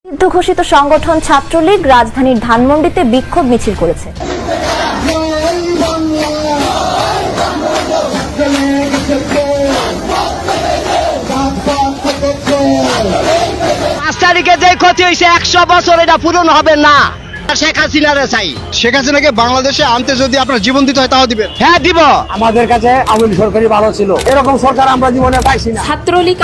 নিষিদ্ধ ঘোষিত সংগঠন ছাত্রলীগ রাজধানীর ধানমন্ডিতে বিক্ষোভ মিছিল করেছে। 5 তারিখে যে ক্ষতি হয়েছে 100 বছর এটা পূরণ হবে না। শেখ হাসিনারে চাই। শেখ হাসিনাকে বাংলাদেশে আনতে যদি আপনার জীবন দিতে হয় তাও দিবেন। হ্যাঁ দিব। আমাদের কাছে আওয়ামী লীগ সরকারই ভালো ছিল, এরকম সরকার আমরা জীবনে পাইছি না। ছাত্রলীগ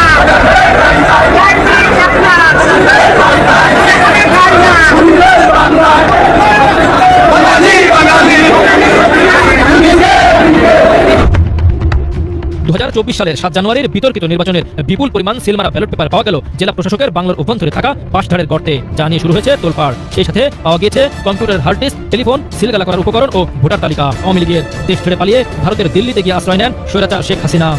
সালের 7 জানুয়ারির বিতর্কিত নির্বাচনের বিপুল পরিমাণ সিলমারা ব্যালট পেপার পাওয়া গেল জেলা প্রশাসকের বাংলার অভ্যন্তরে থাকা বাঁশঝাড়ের গর্তে, যা নিয়ে শুরু হয়েছে তোলপাড়। সেই সাথে পাওয়া গিয়েছে কম্পিউটার, হার্ড ডিস্ক, টেলিফোন, সিলগালা করার উপকরণ ও ভোটার তালিকা। আওয়ামী লীগের দেশ ছেড়ে পালিয়ে ভারতের দিল্লিতে গিয়ে আশ্রয় নেন স্বৈরাচার শেখ হাসিনা।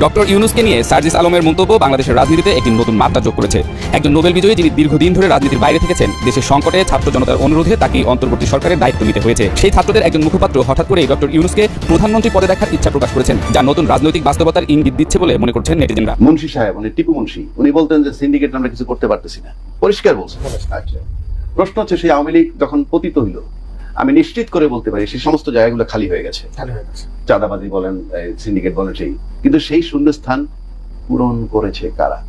ডক্টর ইউনুসকে নিয়ে সার্জিস আলমের মন্তব্য বাংলাদেশের রাজনীতিতে একটি নতুন মাত্রা যোগ করেছে। একজন নোবেল বিজয়ী যিনি দীর্ঘদিন ধরে রাজনীতির বাইরে থেকেছেন, দেশের সংকটে ছাত্র জনতার অনুরোধে তাকে অন্তর্বর্তী সরকারের দায়িত্ব নিতে হয়েছে। সেই ছাত্রদের একজন মুখপাত্র হঠাৎ করে ডক্টর ইউনুসকে প্রধানমন্ত্রী পদে দেখার ইচ্ছা প্রকাশ করেছেন, যা নতুন রাজনৈতিক বাস্তবতার ইঙ্গিত দিচ্ছে বলে মনে করছেন নেটিজেনরা। মুন্সি সাহেব, উনি টিপু মুন্সি, উনি বলতেন যে সিন্ডিকেট আমরা কিছু করতে পারতেছি না, পরিষ্কার বলছেন। আচ্ছা, প্রশ্ন হচ্ছে সেই আওয়ামী লীগ যখন পতিত হইল, আমি নিশ্চিত করে বলতে পারি সেই সমস্ত জায়গাগুলো খালি হয়ে গেছে। চাঁদাবাজি বলেন, সিন্ডিকেট বলেন, কিন্তু সেই শূন্যস্থান পূরণ করেছে কারা?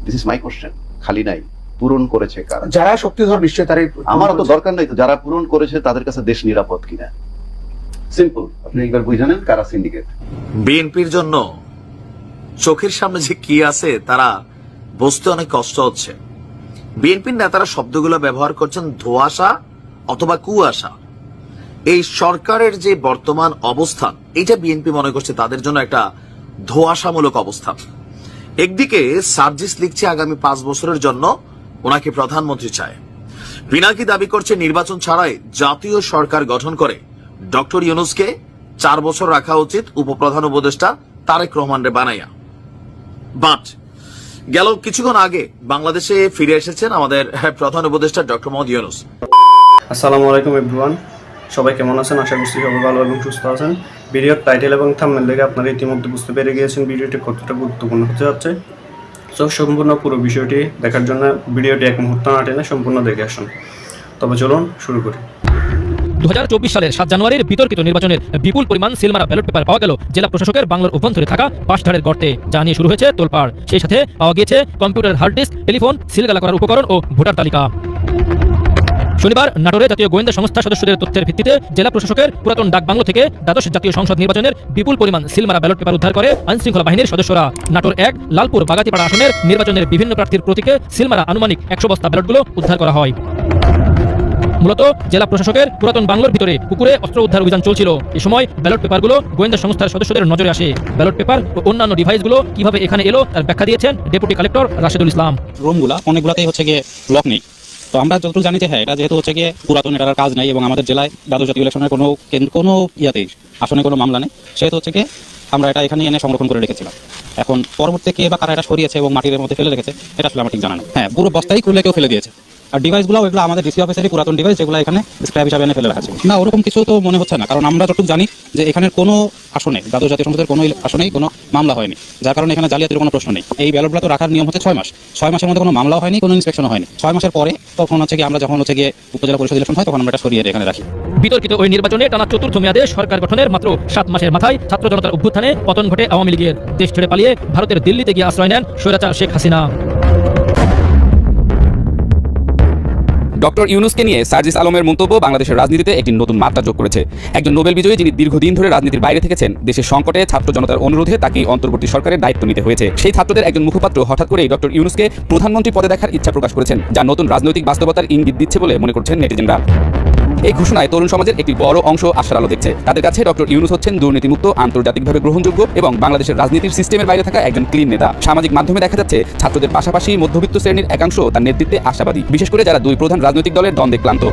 This is my question. খালি নাই, পূরণ করেছে কারা? যারা শক্তিধর নিশ্চয় তারই। আমার তো দরকার নাই তো, যারা পূরণ করেছে তাদের কাছে দেশ নিরাপদ কিনা। সিম্পল, আপনি একবার বুঝে নেন কারা সিন্ডিকেট। বিএনপির জন্য চোখের সামনে যে কি আছে তারা বুঝতে অনেক কষ্ট হচ্ছে। বিএনপির নেতারা শব্দগুলো ব্যবহার করছেন ধোঁয়াশা অথবা কুয়াশা। এই সরকারের যে বর্তমান অবস্থান, এটা বিএনপি মনে করছে তাদের জন্য একটা ধোঁয়াশামূলক অবস্থান। একদিকে সার্জিস লিখছে আগামী 5 বছরের জন্য ওনাকে প্রধানমন্ত্রী চায়। পিনাকি দাবি করছে নির্বাচন ছাড়াই জাতীয় সরকার গঠন করে ডক্টর ইউনুসকে 4 বছর রাখা উচিত উপপ্রধান উপদেষ্টা তারেক রহমানরে বানাইয়া। বাট গেল কিছুক্ষণ আগে বাংলাদেশে ফিরে এসেছেন আমাদের প্রধান উপদেষ্টা ডক্টর মোহাম্মদ ইউনুস। আসসালামু আলাইকুম এভরিওয়ান, সবাই কেমন আছেন? আশা করছি সবাই ভালো এবং সুস্থ আছেন। ভিডিওর টাইটেল এবং থাম্বনেল দেখে আপনারা ইতিমধ্যে বুঝতে পেরে গিয়েছেন ভিডিওটি কতটা গুরুত্বপূর্ণ হতে যাচ্ছে। সো সম্পূর্ণ পুরো বিষয়টি দেখার জন্য ভিডিওটি এক মুহূর্ত না টেনে সম্পূর্ণ দেখে আসুন। তবে চলুন শুরু করি। 2024 সালের 7 জানুয়ারির বিতর্কিত নির্বাচনের বিপুল পরিমাণ সিলমারা ব্যালট পেপার পাওয়া গেল জেলা প্রশাসকের বাংলার অভ্যন্তরে থাকা বাঁশঝাড়ের গর্তে, যা নিয়ে শুরু হয়েছে তোলপাড়। সেই সাথে পাওয়া গিয়েছে কম্পিউটার, হার্ড ডিস্ক, টেলিফোন, সিলগালা করার উপকরণ ও ভোটার তালিকা। শনিবার নাটোরে জাতীয় গোয়েন্দা সংস্থা সদস্যদের তথ্যের ভিত্তিতে জেলা প্রশাসকের পুরাতন ডাকবাংলো থেকে দ্বাদশ জাতীয় সংসদ নির্বাচনের বিপুল পরিমাণ সিলমারা ব্যালট পেপার উদ্ধার করে আইনশৃঙ্খলা বাহিনীর সদস্যরা। নাটোর 1, লালপুর, বাগাতিপাড়া আসনের নির্বাচনের বিভিন্ন প্রার্থীর প্রতীকে সিলমারা আনুমানিক 100 বস্তা ব্যালটগুলো উদ্ধার করা হয়। মূলত জেলা প্রশাসকের পুরাতন বাংলোর ভিতরে পুকুরে অস্ত্র উদ্ধার অভিযান চলছিল। এ সময় ব্যালট পেপারগুলো গোয়েন্দা সংস্থার সদস্যদের নজরে আসে। ব্যালট পেপার ও অন্যান্য ডিভাইসগুলো কিভাবে এখানে এলো তার ব্যাখ্যা দিয়েছেন ডেপুটি কালেক্টর রাশেদুল ইসলাম। রুমগুলা অনেকগুলোতেই হচ্ছে গিয়ে লক নেই। তো আমরা যতটুকু জানি যে হ্যাঁ, এটা যেহেতু হচ্ছে গিয়ে পুরাতন, এটার কাজ নেই এবং আমাদের জেলায় দ্বাদশ জাতীয় ইলেকশনের কোনো ইয়াতেই আসনে কোনো মামলা নেই, সেহেতু হচ্ছে গিয়ে আমরা এটা এখানে এনে সংরক্ষণ করে রেখেছিলাম। এখন পরবর্তীতে কে বা কারা এটা সরিয়েছে এবং মাটির মধ্যে ফেলে রেখেছে এটা আসলে আমার ঠিক জানা নেই। হ্যাঁ, পুরো বস্তাই খুলে কেউ ফেলে দিয়েছে। আর ডিভাইসগুলো এগুলো আমাদের ডিসি অফিসেরই পুরাতন ডিভাইস, যেগুলো এখানে স্ক্র্যাপ হিসাবে এনে ফেলে রাখা আছে। না, ওরকম কিছু তো মনে হচ্ছে না, কারণ আমরা যতটুকু জানি যে এখানে কোনো আসনে দ্বাদশ জাতীয় সংসদের কোনো আসনেই কোনো মামলা হয়নি, যার কারণে এখানে জালিয়াতির কোনো প্রশ্ন নেই। এই ব্যালটগুলো তো রাখার নিয়ম হচ্ছে 6 মাস। 6 মাসের মধ্যে কোনো মামলাও হয়নি, কোনো ইন্সপেকশনও হয়নি। 6 মাসের পরে তখন হচ্ছে গিয়ে আমরা যখন হচ্ছে গিয়ে উপজেলা পরিষদ ইলেকশন হয় তখন আমরা এটা সরিয়ে এখানে রাখি। বিতর্কিত ওই নির্বাচনে টানা 4র্থ মেয়াদে সরকার গঠনের মাত্র 7 মাসের মাথায় ছাত্র জনতার অভ্যুত্থানে পতন ঘটে আওয়ামী লীগের। দেশ ছেড়ে পালিয়ে ভারতের দিল্লিতে গিয়ে আশ্রয় নেন স্বৈরাচার শেখ হাসিনা। ডক্টর ইউনুসকে নিয়ে সার্জিস আলমের মন্তব্য বাংলাদেশের রাজনীতিতে একটি নতুন মাত্রা যোগ করেছে। একজন নোবেল বিজয়ী যিনি দীর্ঘদিন ধরে রাজনীতির বাইরে থেকেছেন, দেশের সংকটে ছাত্র জনতার অনুরোধে তাকে অন্তর্বর্তী সরকারের দায়িত্ব নিতে হয়েছে। সেই ছাত্রদের একজন মুখপাত্র হঠাৎ করেই ডক্টর ইউনুসকে প্রধানমন্ত্রী পদে দেখার ইচ্ছা প্রকাশ করেছেন, যা নতুন রাজনৈতিক বাস্তবতার ইঙ্গিত দিচ্ছে বলে মনে করছেন নেটিজেনরা। এই ঘোষণায় তরুণ সমাজের একটি বড় অংশ আশার আলো দেখছে। তাদের কাছে ডক্টর ইউনুস হচ্ছেন দুর্নীতিমুক্ত, আন্তর্জাতিকভাবে গ্রহণযোগ্য এবং বাংলাদেশের রাজনীতির সিস্টেমের বাইরে থাকা একজন ক্লিন নেতা। সামাজিক মাধ্যমে দেখা যাচ্ছে ছাত্রদের পাশাপাশি মধ্যবিত্ত শ্রেণীর একাংশ তার নেতৃত্বে আশাবাদী, বিশেষ করে যারা 2 প্রধান রাজনৈতিক দলের দ্বন্দ্বে ক্লান্ত।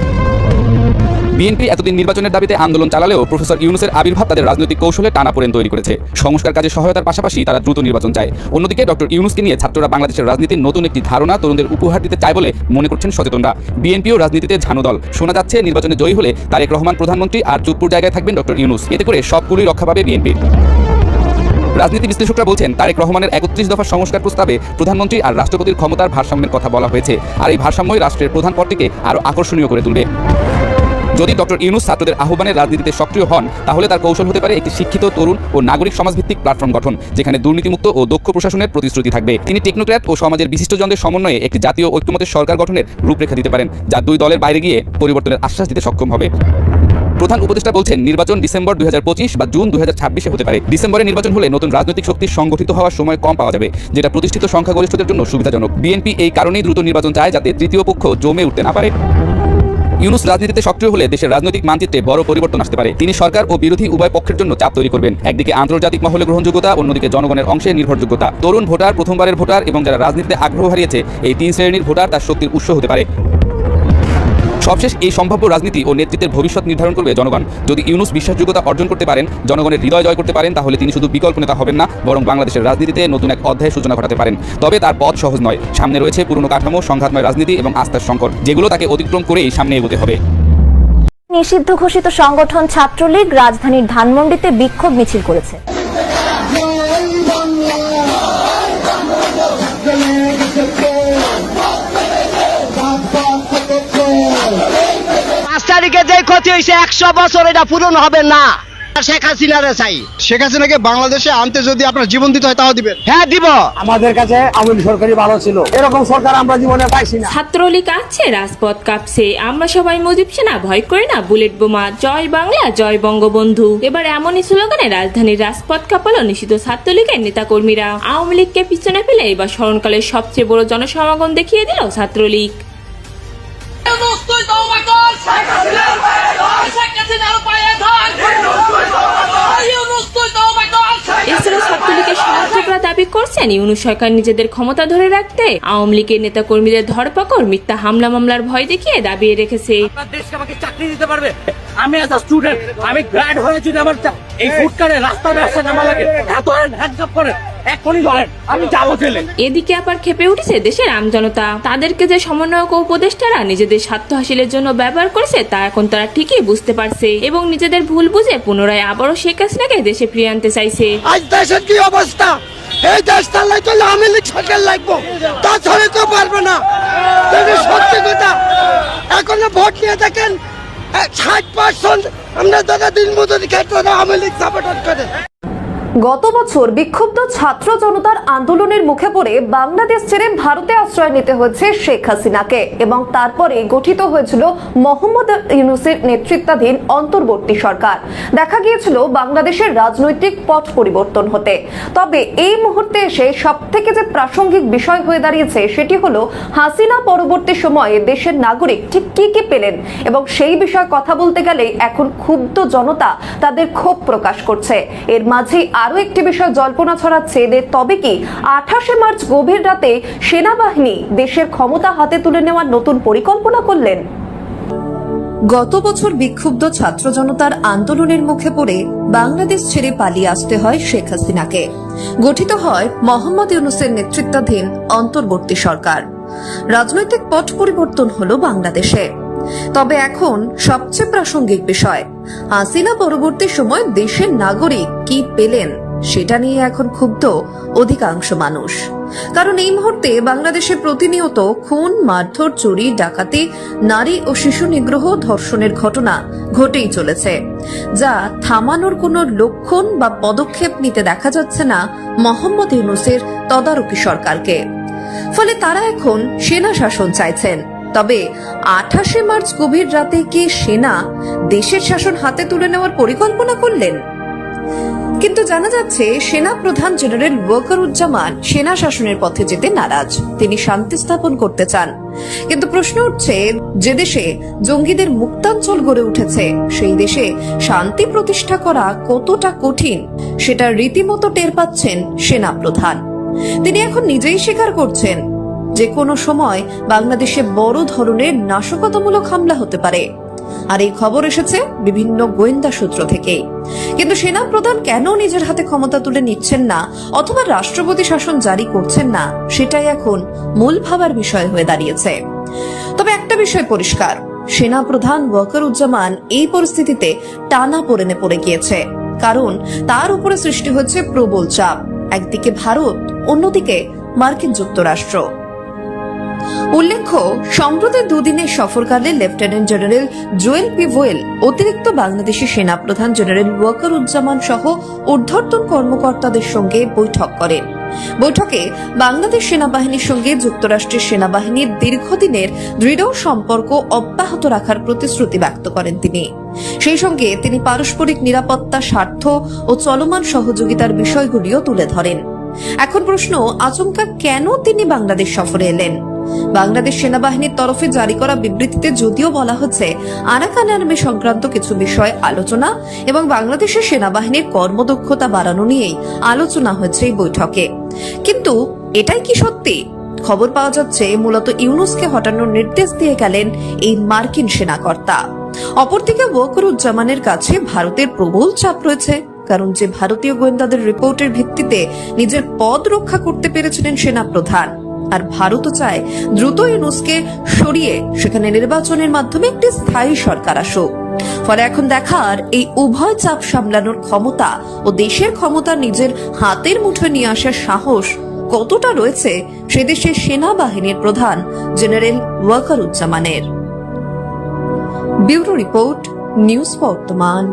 বিএনপি এতদিন নির্বাচনের দাবিতে আন্দোলন চালালেও প্রফেসর ইউনুসের আবির্ভাব তাদের রাজনৈতিক কৌশলে টানাপোড়েন তৈরি করেছে। সংস্কার কাজে সহায়তার পাশাপাশি তারা দ্রুত নির্বাচন চায়। অন্যদিকে ডক্টর ইউনুসকে নিয়ে ছাত্ররা বাংলাদেশের রাজনীতির নতুন একটি ধারণা তরুণদের উপহার দিতে চায় বলে মনে করছেন সচেতনরা। বিএনপিও রাজনীতিতে ঝানু দল। শোনা যাচ্ছে নির্বাচনে জয়ী হলে তারেক রহমান প্রধানমন্ত্রী আর চুপ্পুর জায়গায় থাকবেন ডক্টর ইউনুস। এতে করে সবগুলোই রক্ষা পাবে বিএনপি। রাজনীতি বিশ্লেষকরা বলছেন তারেক রহমানের ৩১ দফা সংস্কার প্রস্তাবে প্রধানমন্ত্রী আর রাষ্ট্রপতির ক্ষমতার ভারসাম্যের কথা বলা হয়েছে, আর এই ভারসাম্যই রাষ্ট্রের প্রধান পদটিকে আরও আকর্ষণীয় করে তুলবে। যদি ডক্টর ইউনূস ছাত্রদের আহ্বানে রাজনীতিতে সক্রিয় হন, তাহলে তার কৌশল হতে পারে একটি শিক্ষিত, তরুণ ও নাগরিক সমাজভিত্তিক প্ল্যাটফর্ম গঠন, যেখানে দুর্নীতিমুক্ত ও দক্ষ প্রশাসনের প্রতিশ্রুতি থাকবে। তিনি টেকনোক্র্যাট ও সমাজের বিশিষ্টজনদের সমন্বয়ে একটি জাতীয় ঐক্যমতের সরকার গঠনের রূপরেখা দিতে পারেন, যা দুই দলের বাইরে গিয়ে পরিবর্তনের আশ্বাস দিতে সক্ষম হবে। প্রধান উপদেষ্টা বলছেন নির্বাচন ডিসেম্বর ২০২৫ বা জুন ২০২৬ হতে পারে। ডিসেম্বরে নির্বাচন হলে নতুন রাজনৈতিক শক্তি সংগঠিত হওয়ার সময় কম পাওয়া যাবে, যেটা প্রতিষ্ঠিত সংখ্যাগরিষ্ঠদের জন্য সুবিধাজনক। বিএনপি এই কারণেই দ্রুত নির্বাচন চায়, যাতে তৃতীয় পক্ষ জমে উঠতে না পারে। ইউনূস রাজনীতিতে সক্রিয় হলে দেশের রাজনৈতিক মানচিত্রে বড় পরিবর্তন আসতে পারে। তিনি সরকার ও বিরোধী উভয় পক্ষের জন্য চাপ তৈরি করবেন। একদিকে আন্তর্জাতিক মহলে গ্রহণযোগ্যতা, অন্যদিকে জনগণের অংশে নির্ভরযোগ্যতা। তরুণ ভোটার, প্রথমবারের ভোটার এবং যারা রাজনীতিতে আগ্রহ হারিয়েছে, এই তিন শ্রেণীর ভোটার তার শক্তির উৎস হতে পারে। সবশেষ এই সম্ভাব্য রাজনীতি ও নেতৃত্বের ভবিষ্যৎ নির্ধারণ করবে জনগণ। যদি ইউনূস বিশ্বাসযোগ্যতা অর্জন করতে পারেন, জনগণের হৃদয় জয় করতে পারেন, তাহলে তিনি শুধু বিকল্প নেতা হবেন না, বরং বাংলাদেশের রাজনীতিতে নতুন এক অধ্যায়ের সূচনা ঘটাতে পারেন। তবে তার পথ সহজ নয়। সামনে রয়েছে পুরনো কাঠামো, সংঘাতময় রাজনীতি এবং আস্থার সংকট, যেগুলো তাকে অতিক্রম করেই সামনে এগোতে হবে। নিষিদ্ধ ঘোষিত সংগঠন ছাত্রলীগ রাজধানীর ধানমন্ডিতে বিক্ষোভ মিছিল করেছে। 5 তারিখে যে ক্ষতি হয়েছে 100 বছর এটা পূরণ হবে না। শেখ হাসিনারে চাই। শেখ হাসিনাকে বাংলাদেশে আনতে যদি আপনার জীবন দিতে হয় তাও দিবেন? হ্যাঁ দিব। আমাদের কাছে আওয়ামী লীগ সরকারই ভালো ছিল, এরকম সরকার আমরা জীবনে পাইছি না। ছাত্রলীগ আছে, রাজপথ কাঁপছে, আমরা সবাই মুজিব সেনা, ভয় করি না বুলেট বোমা, জয় বাংলা, জয় বঙ্গবন্ধু। এবার এমনই স্লোগানে রাজধানীর রাজপথ কাঁপালো নিষিদ্ধ ছাত্রলীগের নেতাকর্মীরা। আওয়ামী লীগকে পিছনে ফেলে এবার স্মরণকালের সবচেয়ে বড় জনসমাগম দেখিয়ে দিল ছাত্রলীগ। এছাড়া ছাত্রলীগের সমর্থকরা দাবি করছেন ইউনূস সরকার নিজেদের ক্ষমতা ধরে রাখতে আওয়ামী লীগের নেতা কর্মীদের ধরপাকড়, মিথ্যা হামলা মামলার ভয় দেখিয়ে দাবিয়ে রেখেছে। আমাকে চাকরি দিতে পারবে? আমি এজ আ স্টুডেন্ট, আমি গ্র্যাড হয়ে যদি আমার এই ফুটকারে রাস্তা ব্যবসা নামা লাগে, এত হ্যান্ডসাপ করে এখনই ধরেন, আমি যাবো জেলে। এদিকে আবার খেপে উঠেছে দেশের আমজনতা। তাদেরকে যে সমন্বয়ক ও উপদেষ্টারা নিজেদের স্বার্থ হাসিলের জন্য ব্যবহার করেছে, তা এখন তারা ঠিকই বুঝতে পারছে এবং নিজেদের ভুল বুঝে পুনরায় আবারও শেখ হাসিনাকে দেশে ফিরিয়ে আনতে চাইছে। আজ দেশের কি অবস্থা? এই দেশ চালাই তো আওয়ামী লীগ সরকার লাগবো, তাছাড়া তো পারবে না। সত্যি কথা, এখনো ভোট নিয়ে দেখেন 60% আমরা দাদা দিন মজুরি ক্ষেত্রে আওয়ামী লীগ সাপোর্ট করে। গত বছর বিক্ষুব্ধ ছাত্র জনতার আন্দোলনের মুখে পড়ে বাংলাদেশ ছেড়ে ভারতে আশ্রয় নিতে হয়েছে শেখ হাসিনাকে এবং তারপরে গঠিত হয়েছিল মোহাম্মদ ইউনূসের নেতৃত্বাধীন অন্তর্বর্তী সরকার। দেখা গিয়েছিল বাংলাদেশের রাজনৈতিক পট পরিবর্তন হতে। তবে এই মুহূর্তে এসে সবথেকে যে প্রাসঙ্গিক বিষয় হয়ে দাঁড়িয়েছে সেটি হলো হাসিনা পরবর্তী সময়ে দেশের নাগরিক ঠিক কি কি পেলেন, এবং সেই বিষয়ে কথা বলতে গেলে এখন ক্ষুব্ধ জনতা তাদের ক্ষোভ প্রকাশ করছে। এর মাঝে আরো একটি বিষয় জল্পনা ছড়াচ্ছে, তবে কি 28শে মার্চ গভীর রাতে সেনাবাহিনী দেশের ক্ষমতা হাতে তুলে নেওয়ার নতুন পরিকল্পনা করলেন? গত বছর বিক্ষুব্ধ ছাত্র জনতার আন্দোলনের মুখে পড়ে বাংলাদেশ ছেড়ে পালিয়ে আসতে হয় শেখ হাসিনাকে। গঠিত হয় মোহাম্মদ ইউনূসের নেতৃত্বাধীন অন্তর্বর্তী সরকার। রাজনৈতিক পট পরিবর্তন হলো বাংলাদেশে। তবে এখন সবচেয়ে প্রাসঙ্গিক বিষয়, হাসিনা পরবর্তী সময় দেশের নাগরিক কি পেলেন সেটা নিয়ে এখন ক্ষুব্ধ অধিকাংশ মানুষ। কারণ এই মুহূর্তে বাংলাদেশে প্রতিনিয়ত খুন, মারধর, চুরি, ডাকাতি, নারী ও শিশু নিগ্রহ, ধর্ষণের ঘটনা ঘটেই চলেছে, যা থামানোর কোনো লক্ষণ বা পদক্ষেপ নিতে দেখা যাচ্ছে না মোহাম্মদ ইউনূসের তদারকি সরকারকে। ফলে তারা এখন সেনা শাসন চাইছেন। তবে 28শে মার্চ গভীর রাতে কি সেনা দেশের শাসন হাতে তুলে নেওয়ার পরিকল্পনা করলেন? কিন্তু জানা যাচ্ছে সেনা প্রধান জেনারেল ওয়াকারুজ্জামান সেনা শাসনের পথে যেতে নারাজ। তিনি শান্তি স্থাপন করতে চান। কিন্তু প্রশ্ন উঠছে, যে দেশে জঙ্গিদের মুক্তাঞ্চল গড়ে উঠেছে সেই দেশে শান্তি প্রতিষ্ঠা করা কতটা কঠিন সেটা রীতিমতো টের পাচ্ছেন সেনা প্রধান। তিনি এখন নিজেই স্বীকার করছেন যে কোনো সময় বাংলাদেশে বড় ধরনের নাশকতামূলক হামলা হতে পারে। আর এই খবর এসেছে বিভিন্ন গোয়েন্দা সূত্র থেকে। কিন্তু সেনা প্রধান কেন নিজের হাতে ক্ষমতা তুলে নিচ্ছেন না অথবা রাষ্ট্রপতি শাসন জারি করছেন না, সেটাই এখন মূল ভাবার বিষয় হয়ে দাঁড়িয়েছে। তবে একটা বিষয় পরিষ্কার, সেনা প্রধান ওয়াকারুজ্জামান এই পরিস্থিতিতে টানা পড়ে গিয়েছে। কারণ তার উপরে সৃষ্টি হচ্ছে প্রবল চাপ, একদিকে ভারত, অন্যদিকে মার্কিন যুক্তরাষ্ট্র। উল্লেখ্য, সম্প্রতি দুদিনের সফরকালে lieutenant general Joel P Vowell অতিরিক্ত বাংলাদেশি সেনাপ্রধান জেনারেল ওয়াকারুজ্জামান সহ ঊর্ধ্বতন কর্মকর্তাদের সঙ্গে বৈঠক করেন। বৈঠকে বাংলাদেশ সেনাবাহিনীর সঙ্গে যুক্তরাষ্ট্রের সেনাবাহিনীর দীর্ঘদিনের দৃঢ় সম্পর্ক অব্যাহত রাখার প্রতিশ্রুতি ব্যক্ত করেন তিনি। সেই সঙ্গে তিনি পারস্পরিক নিরাপত্তা, স্বার্থ ও চলমান সহযোগিতার বিষয়গুলিও তুলে ধরেন। এখন প্রশ্ন, আচমকা কেন তিনি বাংলাদেশ সফরে এলেন? বাংলাদেশ সেনাবাহিনীর তরফে জারি করা বিবৃতিতে যদিও বলা হচ্ছে আরাকান আর্মি সংক্রান্ত কিছু বিষয় আলোচনা এবং বাংলাদেশের সেনাবাহিনীর কর্মদক্ষতা বাড়ানো নিয়েই আলোচনা হয়েছে এই বৈঠকে, কিন্তু এটাই কি সত্যি? খবর পাওয়া যাচ্ছে মূলত ইউনূসকে হটানোর নির্দেশ দিয়ে গেলেন এই মার্কিন সেনাকর্তা। অপরদিকে ওয়াকারুজ্জামানের কাছে ভারতের প্রবল চাপ রয়েছে, কারণ যে ভারতীয় গোয়েন্দাদের রিপোর্টের ভিত্তিতে নিজের পদ রক্ষা করতে পেরেছিলেন সেনাপ্রধান, আর ভারতও চায় দ্রুত ইউনূসকে সরিয়ে সেখানে নির্বাচনের মাধ্যমে একটি স্থায়ী সরকার আসুক। ফলে এখন দেখার এই উভয় চাপ সামলানোর ক্ষমতা ও দেশের ক্ষমতা নিজের হাতের মুঠোয় নিয়ে আসার সাহস কতটা রয়েছে সে দেশের সেনাবাহিনীর প্রধান জেনারেল ওয়াকারুজ্জামানের। ব্যুরো রিপোর্ট, নিউজ বর্তমান।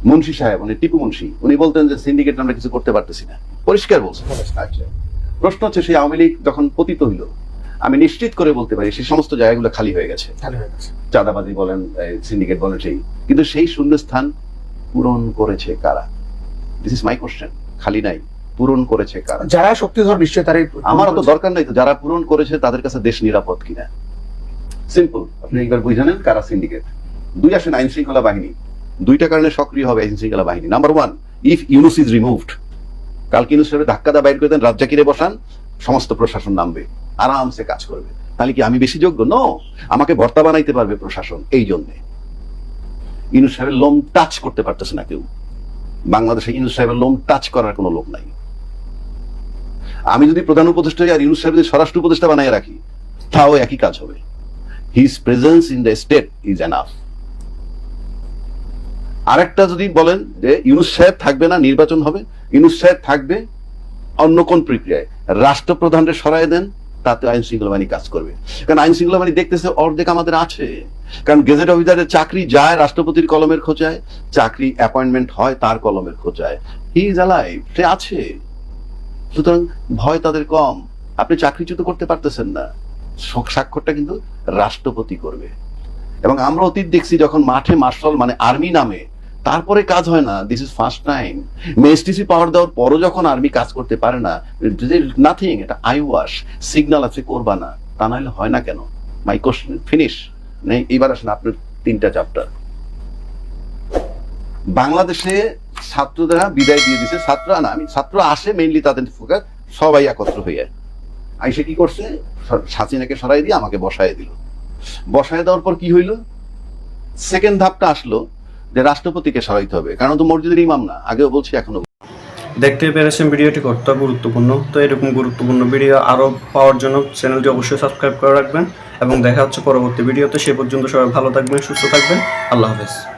মুন্সি সাহেব, উনি টিপু মুন্সি, উনি বলতেন যে সিন্ডিকেট আমরা কিছু করতে পারতেছি না, পরিষ্কার বলছেন। আচ্ছা, প্রশ্ন হচ্ছে সেই আওয়ামী লীগ যখন পতিত হইল, আমি নিশ্চিত করে বলতে পারি সেই সমস্ত জায়গাগুলো খালি হয়ে গেছে। চাঁদাবাজি বলেন, সিন্ডিকেট বলেন, কিন্তু সেই শূন্যস্থান পূরণ করেছে কারা? This is my question. খালি নাই, পূরণ করেছে কারা? যারা শক্তিধর নিশ্চয় তারাই। আমার তো দরকার নাই তো, যারা পূরণ করেছে তাদের কাছে দেশ নিরাপদ কিনা। সিম্পল, আপনি একবার বুঝে নেন কারা সিন্ডিকেট। দুই আসেন আইন শৃঙ্খলা বাহিনী, দুইটা কারণে সক্রিয় হবে আইন শৃঙ্খলা বাহিনী। Number one, if Yunus is removed, কালকে ইউনূস সাহেব ধাক্কা দা বাইর করে দেন, রাজ্জাকিরে বসান, সমস্ত প্রশাসন নামবে, আরামসে কাজ করবে। তাহলে কি আমি বেশি যোগ্য? নো, আমাকে ভর্তা বানাইতে পারবে প্রশাসন। এই জন্য ইউনূস সাহেবের লোম টাচ করতে পারতেছে না কেউ। বাংলাদেশে ইউনূস সাহেবের লোম টাচ করার কোনো লোক নাই। আমি যদি প্রধান উপদেষ্টা আর ইউনূস সাহেব যদি স্বরাষ্ট্র উপদেষ্টা বানাই রাখি, তাও একই কাজ হবে। His presence in the state is enough. আরেকটা যদি বলেন যে ইউনূস সাহেব থাকবে না, নির্বাচন হবে, ইউনূস সাহেব থাকবে অন্য কোন প্রক্রিয়ায়, রাষ্ট্রপ্রধানকে সরাই দেন, তাতে আইন শৃঙ্খলা বাহিনী কাজ করবে। কারণ আইন শৃঙ্খলা বাহিনী দেখতেছে অর্ধেক আমাদের আছে। কারণ গেজেট অফিসারের চাকরি যায় রাষ্ট্রপতির কলমের খোঁজায়, চাকরি অ্যাপয়েন্টমেন্ট হয় তার কলমের খোঁজায়। হি ইজ অ্যালাইভ, সে আছে। সুতরাং ভয় তাদের কম। আপনি চাকরিচ্যুত করতে পারতেছেন না, স্বাক্ষরটা কিন্তু রাষ্ট্রপতি করবে। এবং আমরা অতীত দেখছি যখন মাঠে মার্শাল মানে আর্মি নামে, তারপরে কাজ হয় না। This is first time. STC power দেওয়ার পরও যখন আর্মি কাজ করতে পারে না, নাথিং, এটা আই ওয়াশ, সিগন্যাল আছে, করবা না, তা নাহলে হয় না কেন? মাই কোশ্চেন ফিনিশ নেই। এইবার আসেন আপনার তিনটা চ্যাপ্টার। বাংলাদেশে ছাত্ররা বিদায় দিয়ে দিছে, ছাত্ররা না, আমি ছাত্র আসে মেইনলি তাদের ফোকাস, সবাই একত্র হয়ে আইসে কি করছে, হাসিনাকে সরাই দিয়ে আমাকে বসায় দিল। বসায় দেওয়ার পর কি হইল? সেকেন্ড ধাপটা আসলো যে রাষ্ট্রপতিকে সরাইতে হবে, কারণ তো মসজিদের ইমাম না, আগেও বলছি এখনো। দেখতে পেরেছেন ভিডিওটি কতটা গুরুত্বপূর্ণ। তো এরকম গুরুত্বপূর্ণ ভিডিও আরও পাওয়ার জন্য চ্যানেলটি অবশ্যই সাবস্ক্রাইব করে রাখবেন এবং দেখা হচ্ছে পরবর্তী ভিডিওতে। সে পর্যন্ত সবাই ভালো থাকবেন, সুস্থ থাকবেন। আল্লাহ হাফেজ।